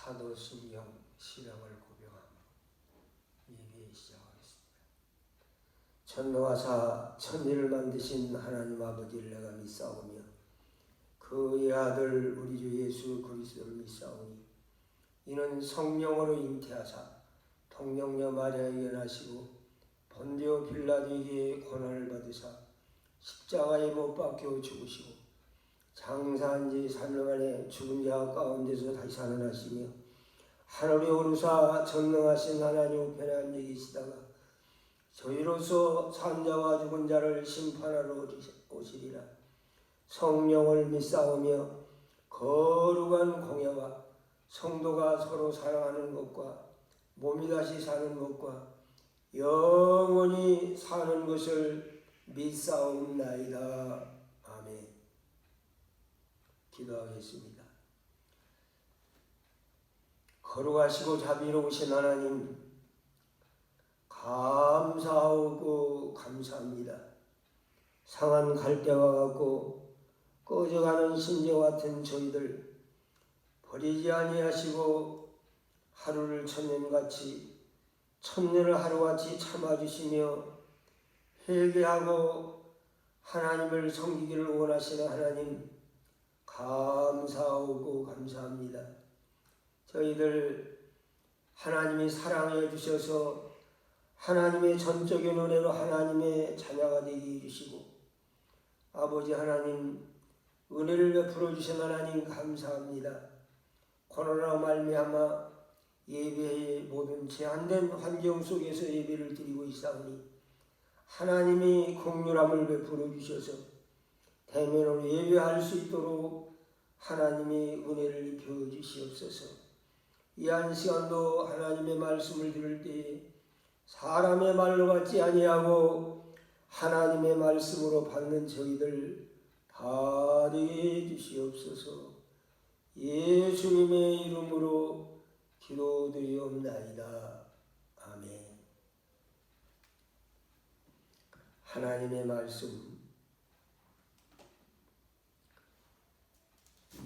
사도신경 신앙을 고백하며 예배 시작하겠습니다. 전능하사 천지를 만드신 하나님 아버지를 내가 믿사오며 그의 아들 우리 주 예수 그리스도를 믿사오니 이는 성령으로 잉태하사 통영녀 마리아에게 나시고 본디오 빌라도에게 고난을 받으사 십자가에 못 박혀 죽으시고 장사한 지 3일 만에 죽은 자 가운데서 다시 살아나시며 하늘에 오르사 전능하신 하나님 우편에 앉아 계시다가 저희로서 산 자와 죽은 자를 심판하러 오시리라. 성령을 믿사오며 거룩한 공예와 성도가 서로 사랑하는 것과 몸이 다시 사는 것과 영원히 사는 것을 믿사옵나이다. 아멘. 기도하겠습니다. 거룩하시고 자비로우신 하나님, 감사하고 감사합니다. 상한 갈대와 같고 꺼져가는 심지와 같은 저희들 버리지 아니하시고 하루를 천년같이 천년을 하루같이 참아주시며 회개하고 하나님을 섬기기를 원하시는 하나님, 감사하고 감사합니다. 저희들 하나님이 사랑해 주셔서 하나님의 전적인 은혜로 하나님의 자녀가 되게 해주시고 아버지 하나님 은혜를 베풀어 주신 하나님 감사합니다. 코로나로 말미암아 예배의 모든 제한된 환경 속에서 예배를 드리고 있사오니 하나님이 긍휼함을 베풀어 주셔서 대면으로 예배할 수 있도록 하나님이 은혜를 입혀 주시옵소서. 이 한 시간도 하나님의 말씀을 들을 때에 사람의 말로 받지 아니하고 하나님의 말씀으로 받는 저희들 다 되게 해주시옵소서. 예수님의 이름으로 기도드리옵나이다. 아멘. 하나님의 말씀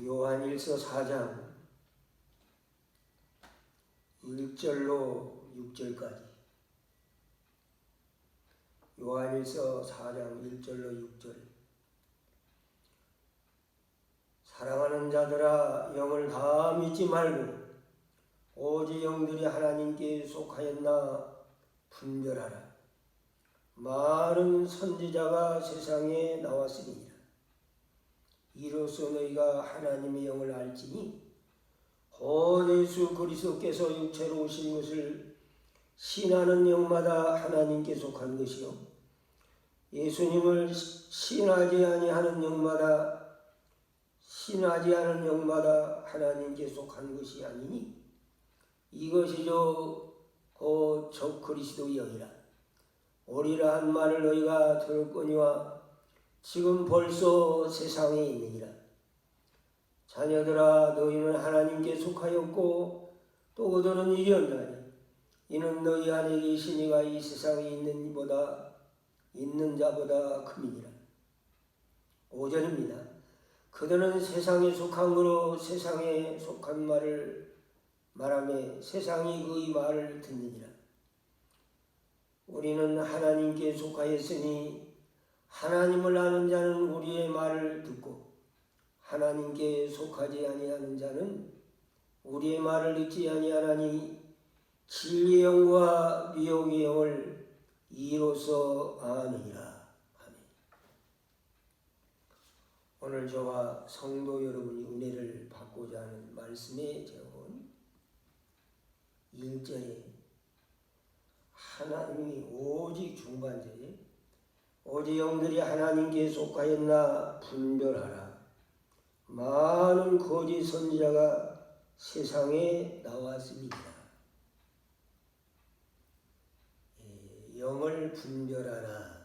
요한일서 4장 1절로 6절까지 요한일서 4장 1절로 6절 사랑하는 자들아 영을 다 믿지 말고 오직 영들이 하나님께 속하였나 분별하라. 많은 선지자가 세상에 나왔으니라. 이로써 너희가 하나님의 영을 알지니 곧 예수 그리스도께서 육체로 오신 것을 신하는 영마다 하나님께 속한 것이요 예수님을 신하지 않은 영마다 하나님께 속한 것이 아니니 이것이죠 곧 적 그리스도의 영이라. 오리라 한 말을 너희가 들었거니와 지금 벌써 세상에 있느니라. 자녀들아 너희는 하나님께 속하였고 또 그들은 이겼나니 이는 너희 안에 계신 이가 이 세상에 있는 자보다 큼이니라. 5절입니다. 그들은 세상에 속한 거로 세상에 속한 말을 말하며 세상이 그의 말을 듣느니라. 우리는 하나님께 속하였으니 하나님을 아는 자는 우리의 말을 듣고 하나님께 속하지 아니하는 자는 우리의 말을 듣지 아니하나니 진리의 영과 미혹의 영을 이로써 아느니라. 아멘. 오늘 저와 성도 여러분이 은혜를 받고자 하는 말씀의 제목은 1절에 하나님이 오직 중반절에 오직 영들이 하나님께 속하였나 분별하라. 많은 거짓 선지자가 세상에 나왔습니다. 영을 분별하라.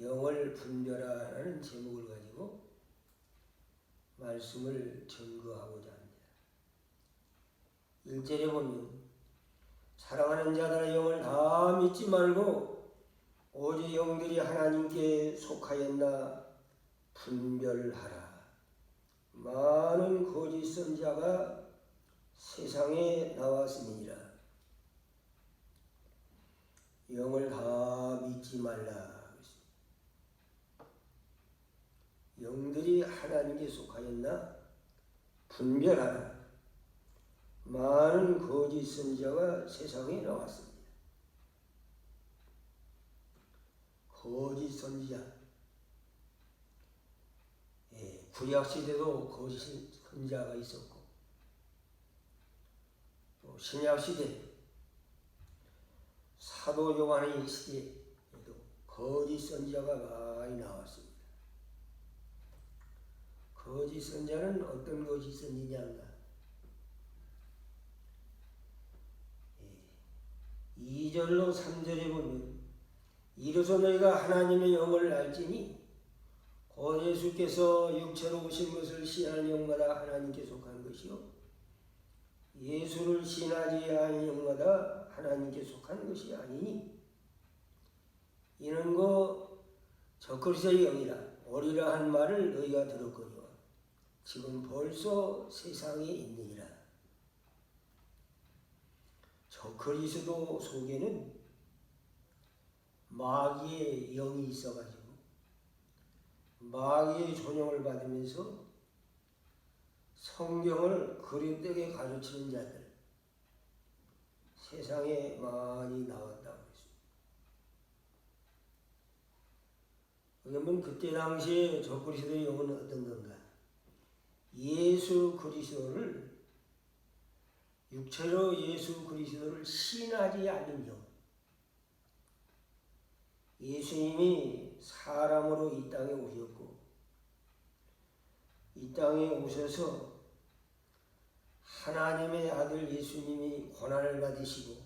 영을 분별하라는 제목을 가지고 말씀을 증거하고자 합니다. 1절에 보면 사랑하는 자들아 영을 다 믿지 말고 오직 영들이 하나님께 속하였나 분별하라. 많은 거짓 선자가 세상에 나왔음이니라. 영을 다 믿지 말라. 영들이 하나님께 속하였나 분별하라. 많은 거짓 선자가 세상에 나왔습니다. 거짓 선지자. 구약시대도 거짓 선자가 있었고, 또 신약시대, 사도 요한의 시대에도 거짓 선자가 많이 나왔습니다. 거짓 선자는 어떤 거짓 선지자인가? 2절로 3절에 보면 이로써 너희가 하나님의 영을 알지니 곧 예수께서 육체로 오신 것을 시인하는 영마다 하나님께 속한 것이요 예수를 시인하지 아니하는 영마다 하나님께 속한 것이 아니니 이는 저 그리스도의 영이라 오리라 한 말을 너희가 들었거니와 지금 벌써 세상에 있느니라. 저 그리스도 속에는 마귀의 영이 있어가지고 마귀의 존영을 받으면서 성경을 그릇되게 가르치는 자들 세상에 많이 나왔다고 했습니다. 그러면 그때 당시에 저 그리스도의 영은 어떤 건가? 예수 그리스도를 육체로 예수 그리스도를 신하지 않는 영. 예수님이 사람으로 이 땅에 오셨고 이 땅에 오셔서 하나님의 아들 예수님이 고난을 받으시고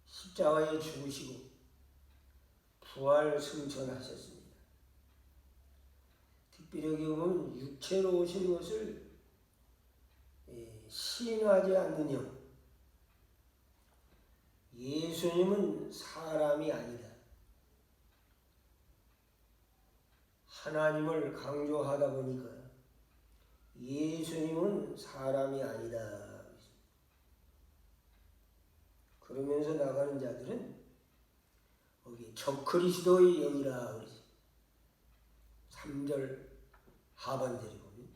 십자가에 죽으시고 부활 승천하셨습니다. 특별히 보면 육체로 오신 것을 시인하지 않는 영. 예수님은 사람이 아니다. 하나님을 강조하다 보니까 예수님은 사람이 아니다. 그러면서 나가는 자들은 거기 적그리스도의 영이라 그러지. 3절 하반절에 보면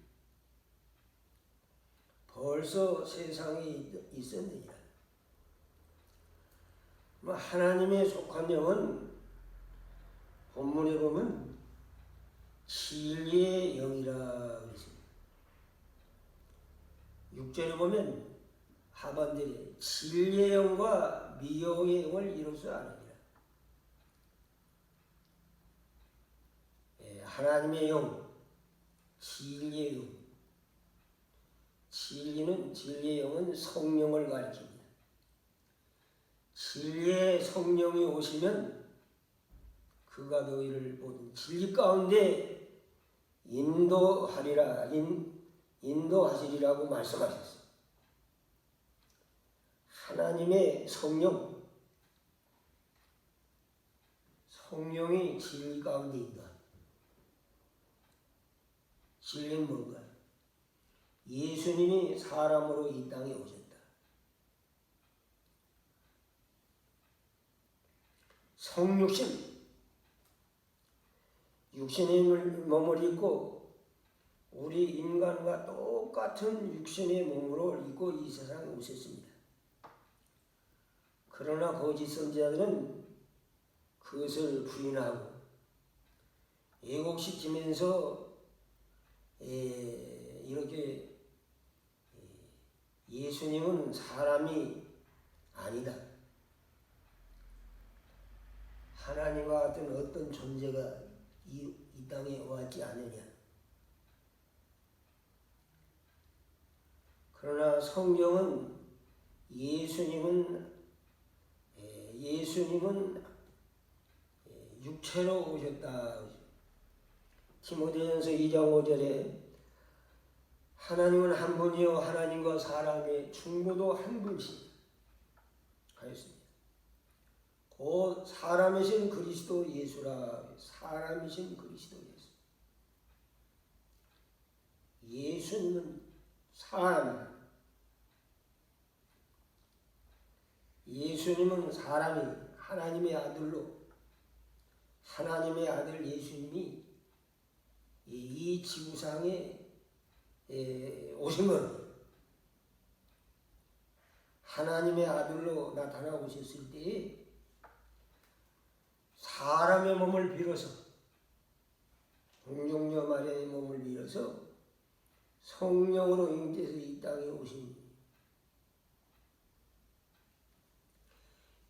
벌써 세상에 있었느니라. 하나님의 속한 영은 본문에 보면 진리의 영이라 그랬습니다. 6절에 보면 하반절에 진리의 영과 미혹의 영을 이룰 수 아느니라. 하나님의 영, 진리의 영. 진리의 영은 성령을 가리킵니다. 진리의 성령이 오시면 그가 너희를 모든 진리 가운데 인도하시리라고 말씀하셨어요. 하나님의 성령이 진리 가운데 있다. 진리는 뭔가? 예수님이 사람으로 이 땅에 오셨다. 성육신, 육신의 몸을 입고 우리 인간과 똑같은 육신의 몸으로 입고 이 세상에 오셨습니다. 그러나 거짓 선지자들은 그것을 부인하고 왜곡시키면서 이렇게 예수님은 사람이 아니다. 하나님과 같은 어떤 존재가 이 땅에 왔지 않느냐. 그러나 성경은 예수님은 육체로 오셨다. 디모데전서 2장 5절에 하나님은 한 분이요 하나님과 사람의 중보도 한 분씩 하였습니다. 곧 사람이신 그리스도 예수라. 사람이신 그리스도 예수. 예수님은 사람이다. 예수님은 사람이 하나님의 아들로 하나님의 아들 예수님이 이 지구상에 오신 건 하나님의 아들로 나타나 오셨을 때에 사람의 몸을 빌어서 동정녀 마리아의 몸을 빌어서 성령으로 잉태해서 이 땅에 오신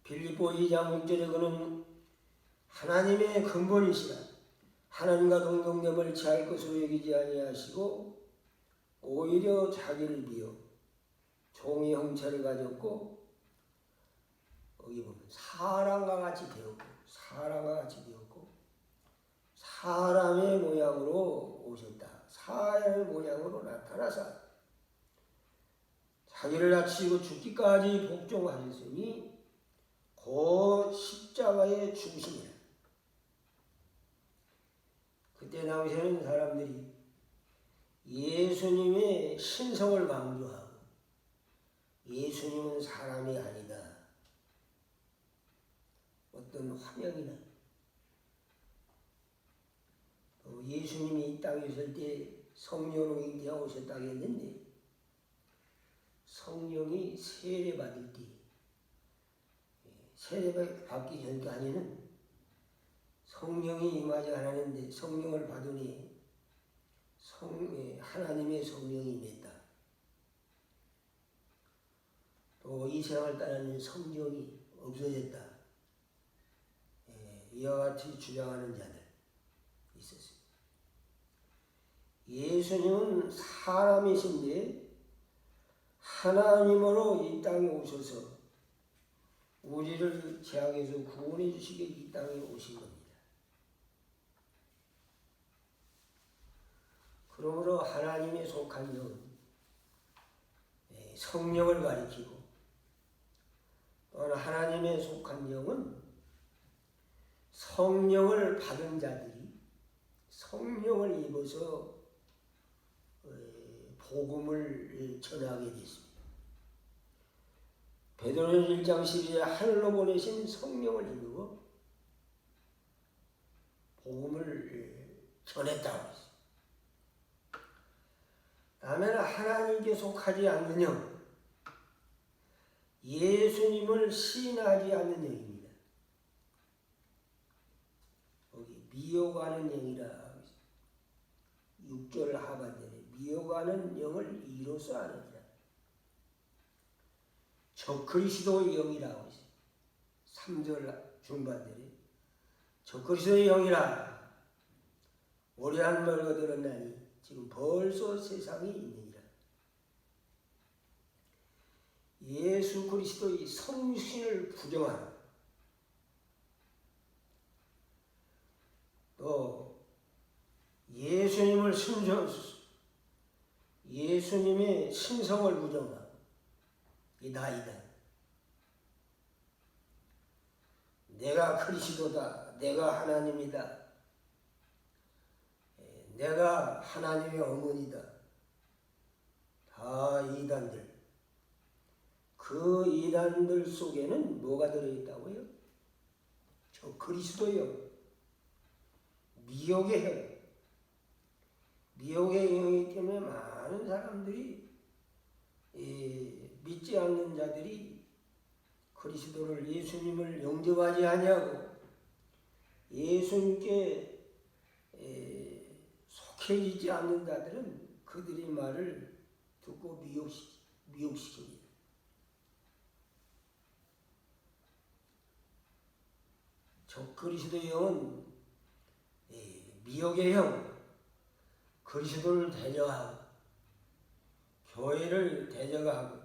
빌립보 2장 6절에 그는 하나님의 근본이시라 하나님과 동정됨을 취할 것으로 여기지 아니하시고 오히려 자기를 비어 종의 형체를 가졌고 여기 보면 사람과 같이 되었고 사람의 모양으로 오셨다. 사람의 모양으로 나타나서 자기를 낮추시고 죽기까지 복종하셨으니 곧 십자가의 중심이라. 그때 당시에는 사람들이 예수님의 신성을 강조하고 예수님은 사람이 아니다. 어떤 환영이나 또 예수님이 이 땅에 있을 때 성령으로 잉태하고 오셨다고 했는데 성령이 세례받을 때 세례받기 전까지는 성령이 임하지 않았는데 성령을 받으니 하나님의 성령이 임했다. 또 이 세상을 따르는 성령이 없어졌다. 이와 같이 주장하는 자들 있었습니다. 예수님은 사람이신데 하나님으로 이 땅에 오셔서 우리를 죄악에서 구원해 주시게 이 땅에 오신 겁니다. 그러므로 하나님에 속한 영은 성령을 가리키고 또한 하나님에 속한 영은 성령을 받은 자들이 성령을 입어서 복음을 전하게 됐습니다. 베드로전 1장 12절에 하늘로 보내신 성령을 입어 복음을 전했다고 했습니다. 다음에는 하나님께 속하지 않는 영, 예수님을 시인하지 않는 영입니다. 거기 미혹하는 영이라 6절 하반절에 미혹하는 영을 이로써 아느니라. 적그리스도의 영이라고 있어요. 3절 중반절에 적그리스도의 영이라 오래한 말과 들었나니 지금 벌써 세상에 있느니라. 예수 그리스도의 성신을 부정하는 또 예수님의 신성을 부정하고 이 나이다. 내가 그리스도다. 내가 하나님이다. 내가 하나님의 어머니다. 다 이단들. 그 이단들 속에는 뭐가 들어있다고요? 저 그리스도요. 미혹의 형. 미혹의 영이기 때문에 많은 사람들이 믿지 않는 자들이 그리스도를 예수님을 영접하지 아니하고 예수님께 속해지지 않는 자들은 그들의 말을 듣고 미혹시킵니다. 저 그리스도의 영은 미혹의 영, 그리스도를 대적하고 교회를 대적하고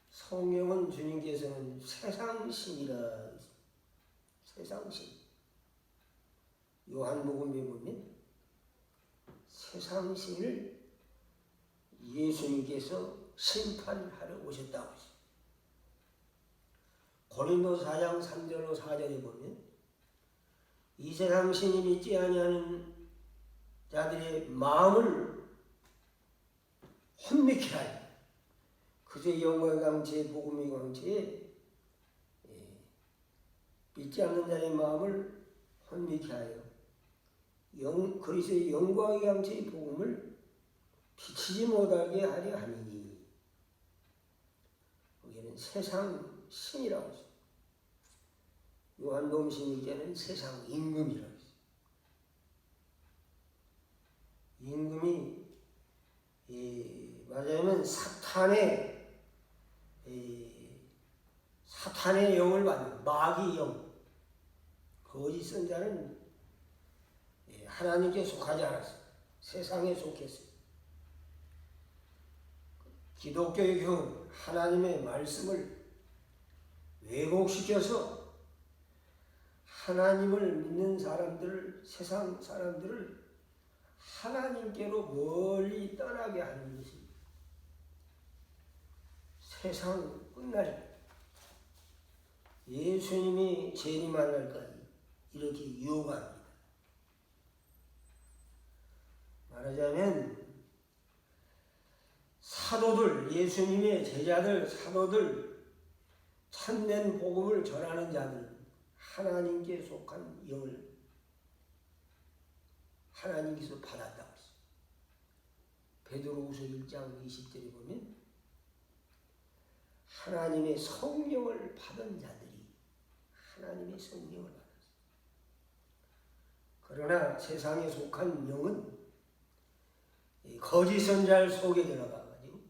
성령은 주님께서는 세상신이라 세상신 요한복음에 보면 세상신을 예수님께서 심판하러 오셨다고 했어요. 고린도 4장 3절로 4절에 보면 이 세상 신이 믿지 아니하는 자들의 마음을 혼미케 하여 그저 영광의 강체의 복음의 강체에 믿지 않는 자의 마음을 혼미케 하여 그리스도의 영광의 강체의 복음을 비치지 못하게 하려 하니니. 여기는 세상 신이라고 했어요. 요한복음 16장에는 세상 임금이라고 했어요. 임금이 말하자면 사탄의 영을 받는 마귀의 영, 거짓 선자는 하나님께 속하지 않았어요. 세상에 속했어요. 기독교의 경우 하나님의 말씀을 왜곡시켜서 하나님을 믿는 사람들을, 세상 사람들을 하나님께로 멀리 떠나게 하는 것입니다. 세상 끝날 예수님이 재림할 날까지 이렇게 유혹합니다. 말하자면 사도들, 예수님의 제자들, 사도들, 참된 복음을 전하는 자들은 하나님께 속한 영을 하나님께서 받았다고 했어요. 베드로후서 1장 20절에 보면 하나님의 성령을 받은 자들이 하나님의 성령을 받았어요. 그러나 세상에 속한 영은 거짓 선자 속에 들어가가지고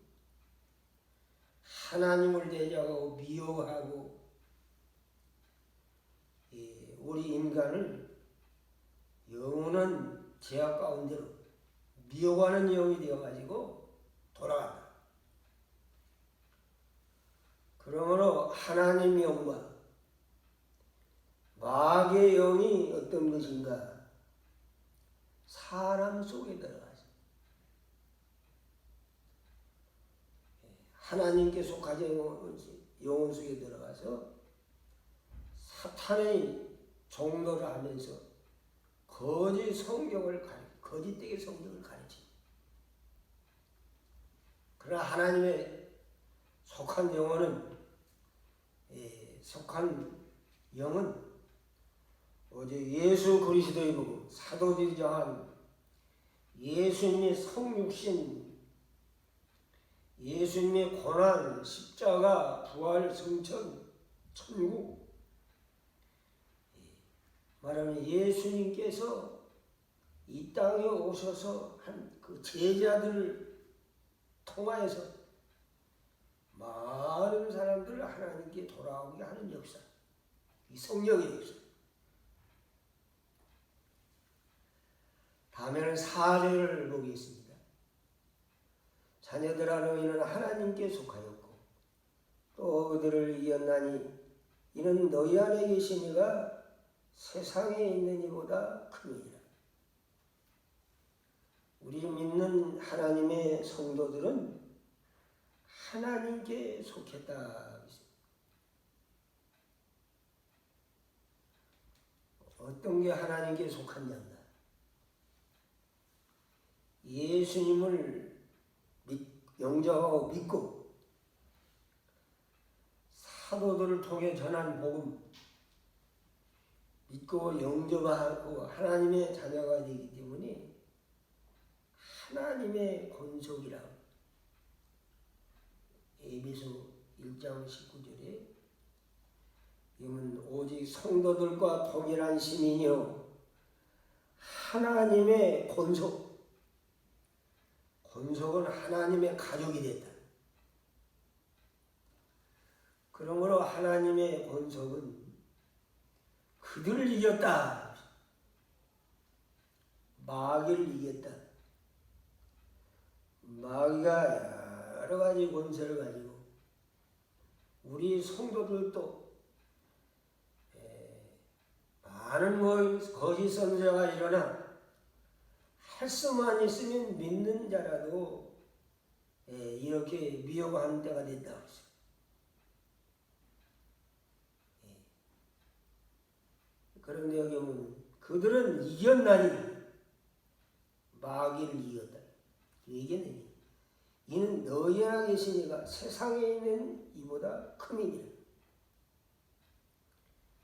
하나님을 대적하고 미워하고 우리 인간을 영원한 죄악 가운데로 미워하는 영이 되어가지고 돌아간다. 그러므로 하나님의 영과 마귀의 영이 어떤 것인가? 사람 속에 들어가서 하나님께 속하지 영혼 속에 들어가서 사탄의 종노를 하면서 거짓 성경을 거짓되게 성경을 가르칩니다. 그러나 하나님의 속한 영혼은 속한 영은 오직 예수 그리스도의 복음, 사도들이 정한 예수님의 성육신, 예수님의 고난, 십자가, 부활, 성천, 천국, 말하면 예수님께서 이 땅에 오셔서 한 그 제자들을 통하여서 많은 사람들을 하나님께 돌아오게 하는 역사, 이 성령의 역사. 다음에는 4절을 보겠습니다. 자녀들아 너희는 하나님께 속하였고 또 그들을 이겼나니 이는 너희 안에 계신 이가 세상에 있는 이보다 큼이니라. 우리 믿는 하나님의 성도들은 하나님께 속했다. 어떤 게 하나님께 속한 자인가? 예수님을 영접하고 믿고 사도들을 통해 전한 복음 믿고 영접하고 하나님의 자녀가 되기 때문에 하나님의 권속이라고 에베소 1장 19절에 이는 오직 성도들과 동일한 시민이요 하나님의 권속, 권속은 하나님의 가족이 됐다. 그러므로 하나님의 권속은 그들을 이겼다. 마귀를 이겼다. 마귀가 여러 가지 권세를 가지고 우리 성도들도 많은 거짓 선자가 일어나 할 수만 있으면 믿는 자라도 이렇게 미워하는 때가 됐다고 했어요. 그런데 여기 보면 그들은 이겼나니 마귀를 이겼다. 이게는 이는 너희 안에 계시니가 세상에 있는 이보다 큼이니라.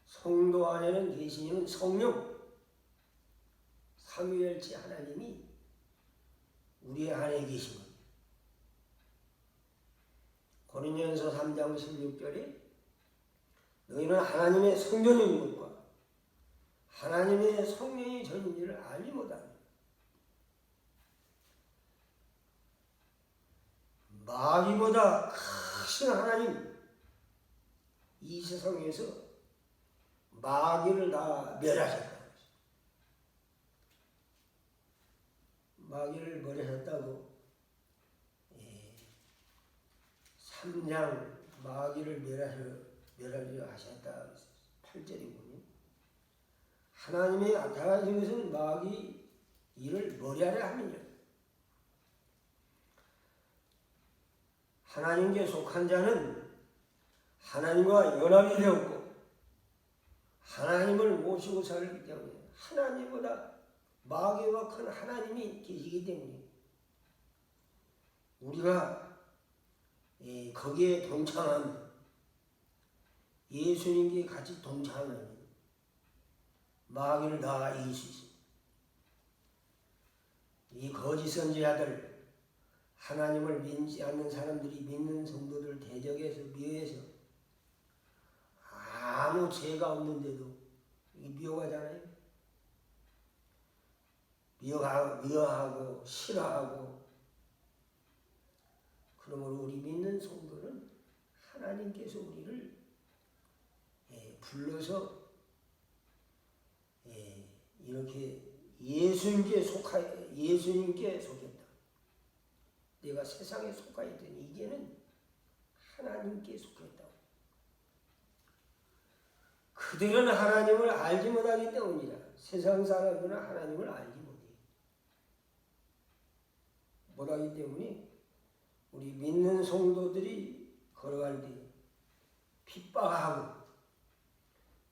성도 안에는 계시는 성령 삼위일체 하나님이 우리 안에 계신 겁니다. 고린도전서 3장 16절에 너희는 하나님의 성전인 것과 하나님의 성령이 전인지를 알지 못하느냐. 마귀보다 크신 하나님, 이 세상에서 마귀를 다 멸하셨다. 마귀를 멸하셨다고 3장 마귀를 멸하려 하셨다. 8절에 보면 하나님의 나타나신 것은 마귀 이를 멸하려 함이니라. 하나님께 속한 자는 하나님과 연합이 되었고 하나님을 모시고 살기 때문에 하나님보다 마귀와 큰 하나님이 계시기 때문에 우리가 거기에 동참하는 예수님께 같이 동참하는 마귀를 다 이길 수 있습니다. 이 거짓 선지자들 하나님을 믿지 않는 사람들이 믿는 성도들 대적해서 미워해서 아무 죄가 없는데도 미워하잖아요. 미워하고 싫어하고. 그러므로 우리 믿는 성도는 하나님께서 우리를 불러서 이렇게 예수님께 속했다. 내가 세상에 속하 있더니 이제는 하나님께 속했다. 그들은 하나님을 알지 못하기 때문이라. 세상 사람들은 하나님을 알지 못하기 때문에 우리 믿는 성도들이 걸어갈 때 핍박하고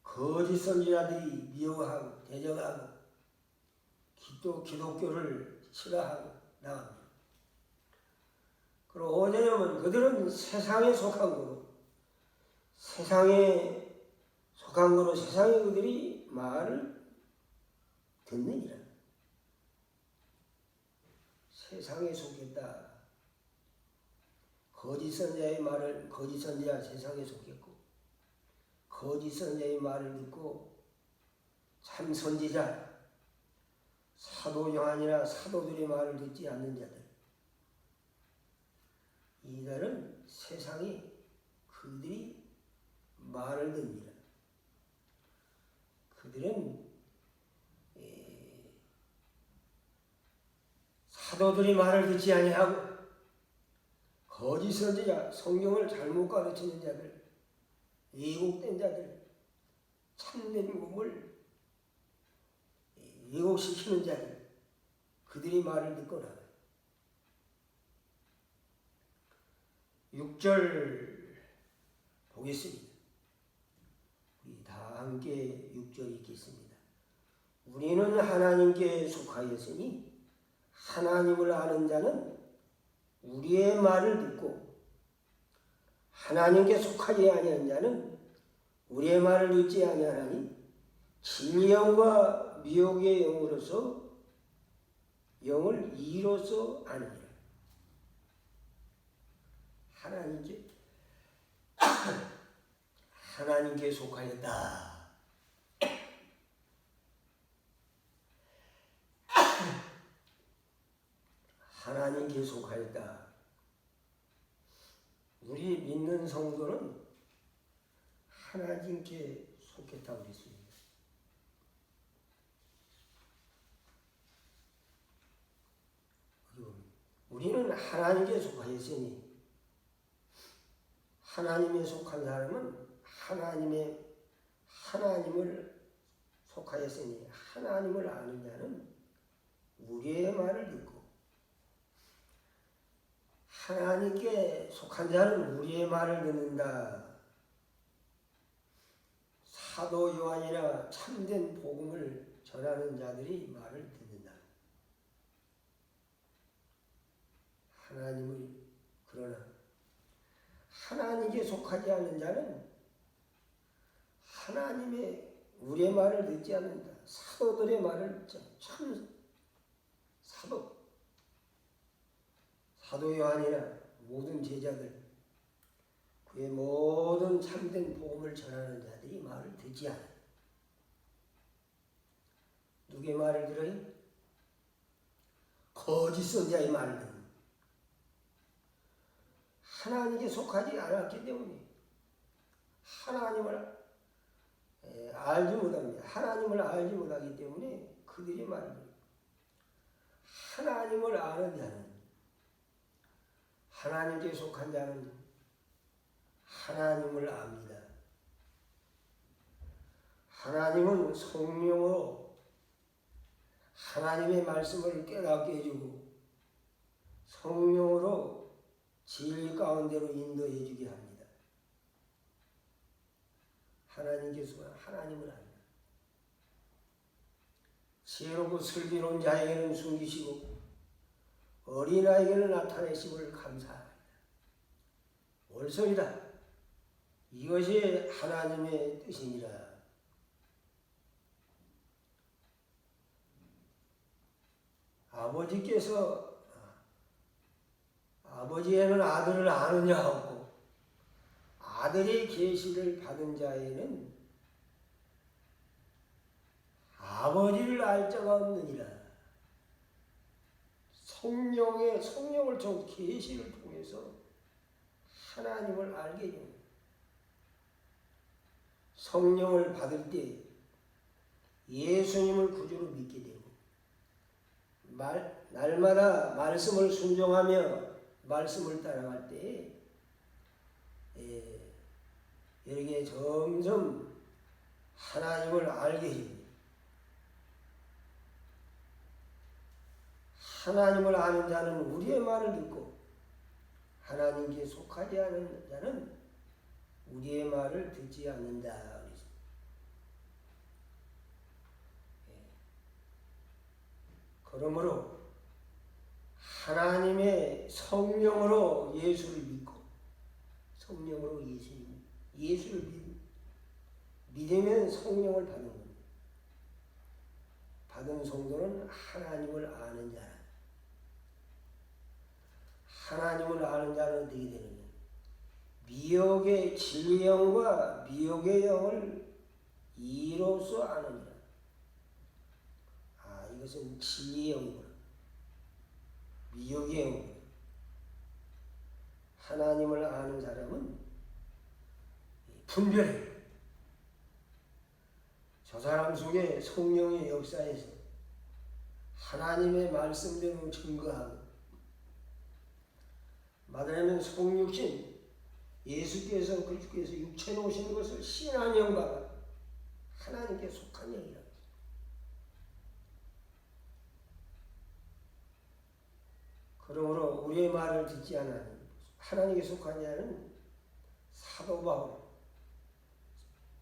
거짓 선지자들이 미워하고 대적하고 기독교를 싫어하고 나갑니다. 그리고 어제는 그들은 세상에 속한 거로 세상에 그들이 말을 듣느니라. 세상에 속했다. 거짓 선지자 세상에 속했고 거짓 선지자의 말을 듣고 참 선지자 사도 요한이나 사도들의 말을 듣지 않는 자들, 이들은 세상에 그들이 말을 듣느니라. 그들은 사도들이 말을 듣지 아니하고 거짓 선지자, 성경을 잘못 가르치는 자들, 왜곡된 자들, 참된 몸을 왜곡시키는 자들, 그들이 말을 듣거나 6절 보겠습니다. 우리 다 함께 6절 읽겠습니다. 우리는 하나님께 속하였으니 하나님을 아는 자는 우리의 말을 듣고 하나님께 속하지 아니한 자는 우리의 말을 듣지 아니하나니 진리의 영과 미혹의 영으로서 영을 이로써 아느니라. 하나님께 속하였다. 하나님께 속하였다. 우리 믿는 성도는 하나님께 속했다고 했습니다. 우리는 하나님께 속하였으니 하나님에 속한 사람은 하나님을 속하였으니 하나님을 아는 자는 우리의 말을 듣고 하나님께 속한 자는 우리의 말을 듣는다. 사도 요한이나 참된 복음을 전하는 자들이 말을 듣는다. 그러나 하나님께 속하지 않는 자는 하나님의 우리의 말을 듣지 않는다. 사도들의 말을 듣지 않는다. 참 사도 요한이나 모든 제자들, 그의 모든 참된 복음을 전하는 자들이 말을 듣지 않아요. 누구의 말을 들어요? 거짓 선자의 말을 듣는. 하나님께 속하지 않았기 때문에 하나님을 알지 못합니다. 하나님을 알지 못하기 때문에 그들이 말을 들어요. 하나님을 아는 자는, 하나님께 속한 자는 하나님을 압니다. 하나님은 성령으로 하나님의 말씀을 깨닫게 해주고 성령으로 진리 가운데로 인도해 주게 합니다. 하나님께서 하나님을 압니다. 지혜롭고 슬기로운 자에게는 숨기시고 어린아이에게는 나타내심을 감사합니다. 옳소이다. 이것이 하나님의 뜻이니라. 아버지께서 아버지에는 아들을 아느냐 하고 아들의 계시를 받은 자에는 아버지를 알 자가 없느니라. 성령을 통 계시를 통해서 하나님을 알게 됩니다. 성령을 받을 때 예수님을 구주로 믿게 되고 날마다 말씀을 순종하며 말씀을 따라갈 때 여기에 점점 하나님을 알게 됩니다. 하나님을 아는 자는 우리의 말을 듣고 하나님께 속하지 않은 자는 우리의 말을 듣지 않는다. 그러므로 하나님의 성령으로 예수를 믿고 성령으로 예수를 믿으면 성령을 받는 겁니다. 받은 성도는 하나님을 아는 자라. 하나님을 아는 자는 어떻게 되느냐? 미혹의 진리의 영과 미혹의 영을 이로써 아느니라. 이것은 진리의 영이구나. 미혹의 영이구나. 하나님을 아는 사람은 분별해. 저 사람 속에 성령의 역사에서 하나님의 말씀대로 증거하고 말하자면 성육신 예수께서 그리스도께서 육체에 오신 것을 신한 영과 하나님께 속한 영이라. 그러므로 우리의 말을 듣지 않는 하나님께 속한 자는 사도 바울,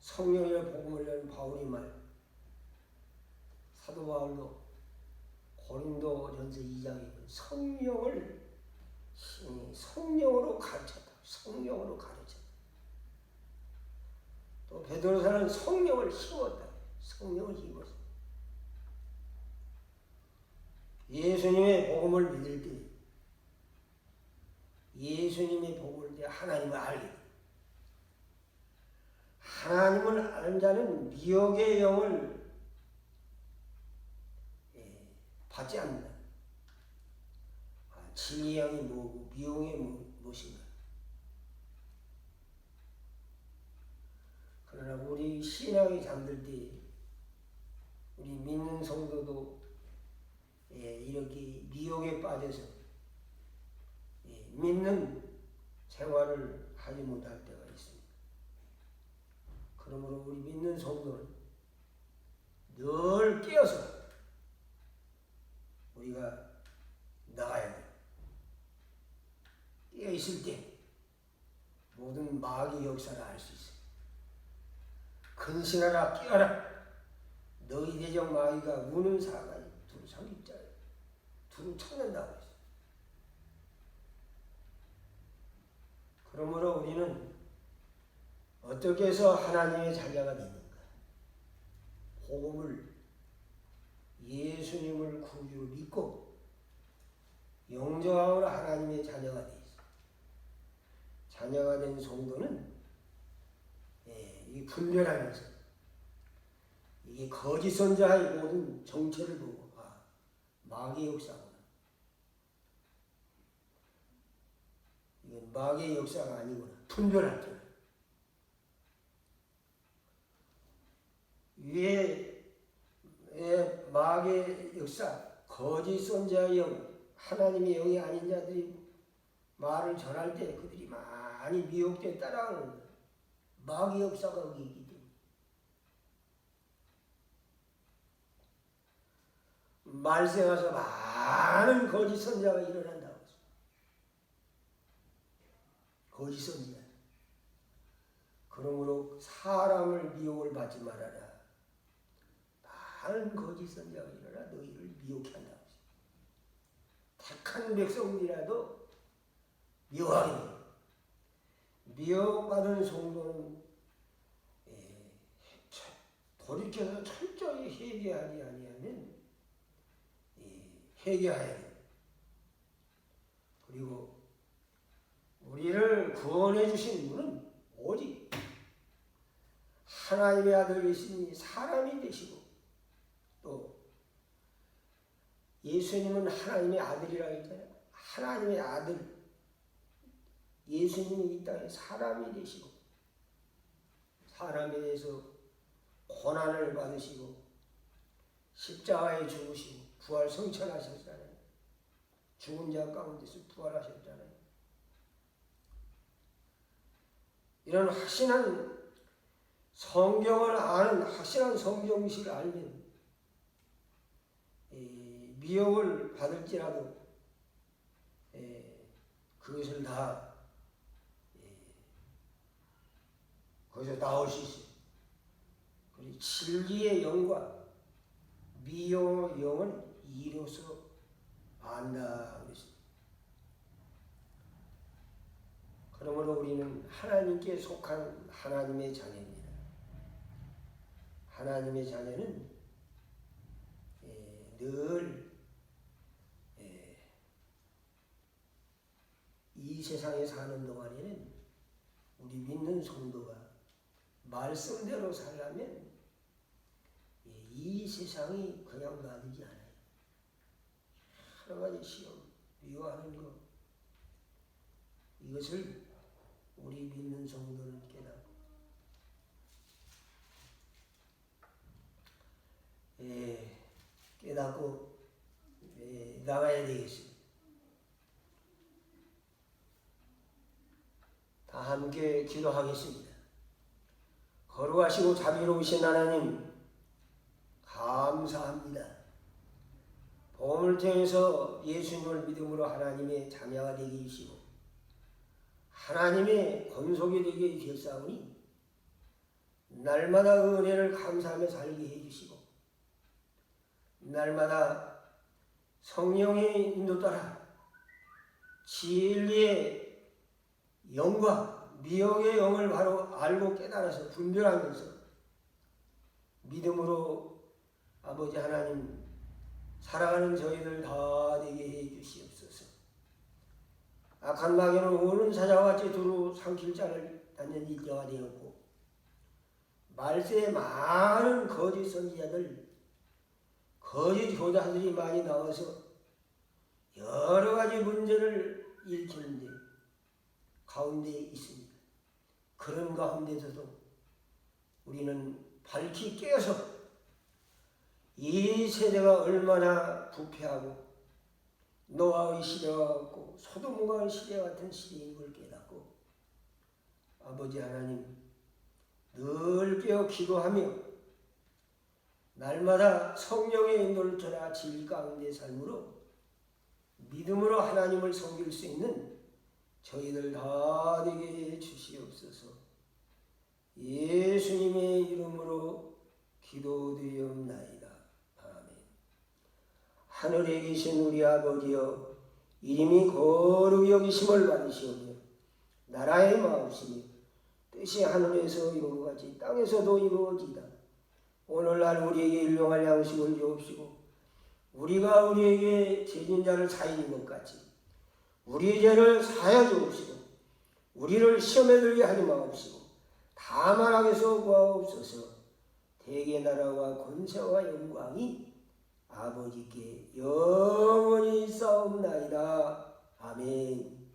성령의 복음을 낸 바울이 말, 사도 바울도 고린도전서 2장에 성령으로 가르쳤다. 성령으로 가르쳤다. 또 베드로사는 성령을 힘었다. 성령을 힘었어. 예수님의 복음을 믿을 때 예수님의 복음을 때 하나님을 알게 돼. 하나님을 아는 자는 미혹의 영을 받지 않는다. 진리의 영이 뭐고 미혹의 무엇인가. 그러나 우리 신앙이 잠들 때 우리 믿는 성도도 이렇게 미혹에 빠져서 믿는 생활을 하지 못할 때가 있습니다. 그러므로 우리 믿는 성도는 늘 깨어서 우리가 나가야 돼요. 깨어있을 때 모든 마귀 역사를 알 수 있어요. 근신하라 깨어라. 너희 대적 마귀가 우는 사나이 두루 삼킬자예요. 두루 찾는다고 했어요. 그러므로 우리는 어떻게 해서 하나님의 자녀가 되는가? 복음을, 예수님을 구주로 믿고 영접함으로 하나님의 자녀가 되어 있어요. 자녀가 된 성도는 이 분별하면서 이게 거짓 선자의 모든 정체를 보고 마귀의 역사구나. 이건 마귀의 역사가 아니구나. 분별할 줄. 위에 마귀의 역사, 거짓 선자의 영, 하나님의 영이 아닌 자들이 말을 전할 때 그들이 많이 미혹돼 따라하는 마귀의 역사가 여기 있기 때문에 말세 가서 많은 거짓 선자가 일어난다고 했습니다. 거짓 선자. 그러므로 사람을 미혹을 받지 말아라. 많은 거짓 선자가 일어나 너희를 미혹해 한다고 했습니다. 택한 백성이라도 미워하게 돼요. 미혹받은 성도는 돌이켜서 철저히 회개하지 아니하면 회개해야 돼요. 그리고 우리를 구원해 주신 분은 오직 하나님의 아들이시니 사람이 되시고 또 예수님은 하나님의 아들이라고 했잖아요. 하나님의 아들 예수님이 이 땅에 사람이 되시고 사람에 대해서 고난을 받으시고 십자가에 죽으시고 부활 성천하셨잖아요. 죽은 자 가운데서 부활하셨잖아요. 이런 확신한 성경을 아는 확실한 성경식을 알면 미혹을 받을지라도 그것을 다 거기서 나올 수 있어요. 그리고 진리의 영과 미혹의 영은 이로써 안다 그랬습니다. 그러므로 우리는 하나님께 속한 하나님의 자녀입니다. 하나님의 자녀는 늘 이 세상에 사는 동안에는 우리 믿는 성도가 말씀대로 살려면 이 세상이 그냥 놔두지 않아요. 여러 가지 시험, 미워하는 것 이것을 우리 믿는 성도는 깨닫고 나가야 되겠습니다. 다 함께 기도하겠습니다. 거룩하시고 자비로우신 하나님 감사합니다. 복음을 통해서 예수님을 믿음으로 하나님의 자녀가 되게 해주시고 하나님의 권속이 되게 되었사오니 날마다 그 은혜를 감사하며 살게 해주시고 날마다 성령의 인도 따라 진리의 영과 미혹의 영을 바로 알고 깨달아서 분별하면서 믿음으로 아버지 하나님 살아가는 저희들 다 되게 해 주시옵소서. 악한 마귀는 오는 사자같이 두루 삼킬 자를 단연히 일자가 되었고 말세에 많은 거짓 선지자들 거짓 교사들이 많이 나와서 여러 가지 문제를 일으키는데 가운데 있습니다. 그런 가운데서도 우리는 밝히 깨어서 이 세대가 얼마나 부패하고 노아의 시대와 같고 소돔과 시대 같은 시대인 걸 깨닫고 아버지 하나님 늘 깨어 기도하며 날마다 성령의 인도를 따라 진리 가운데 삶으로 믿음으로 하나님을 섬길 수 있는 저희들 다 되게 해 주시옵소서. 예수님의 이름으로 기도드리옵나이다. 아멘. 하늘에 계신 우리 아버지여 이름이 거룩히 여기심을 받으시오며 나라의 마음이니 뜻이 하늘에서 이루어가지 땅에서도 이루어지다. 오늘날 우리에게 일용할 양식을 주옵시고 우리가 우리에게 죄진 자를 사하는 것 같이 우리의 죄를 사하여 주옵시고 우리를 시험에 들게 하지 마옵시고 다만 악에서 구하옵소서. 대개 나라와 권세와 영광이 아버지께 영원히 있사옵나이다. 아멘.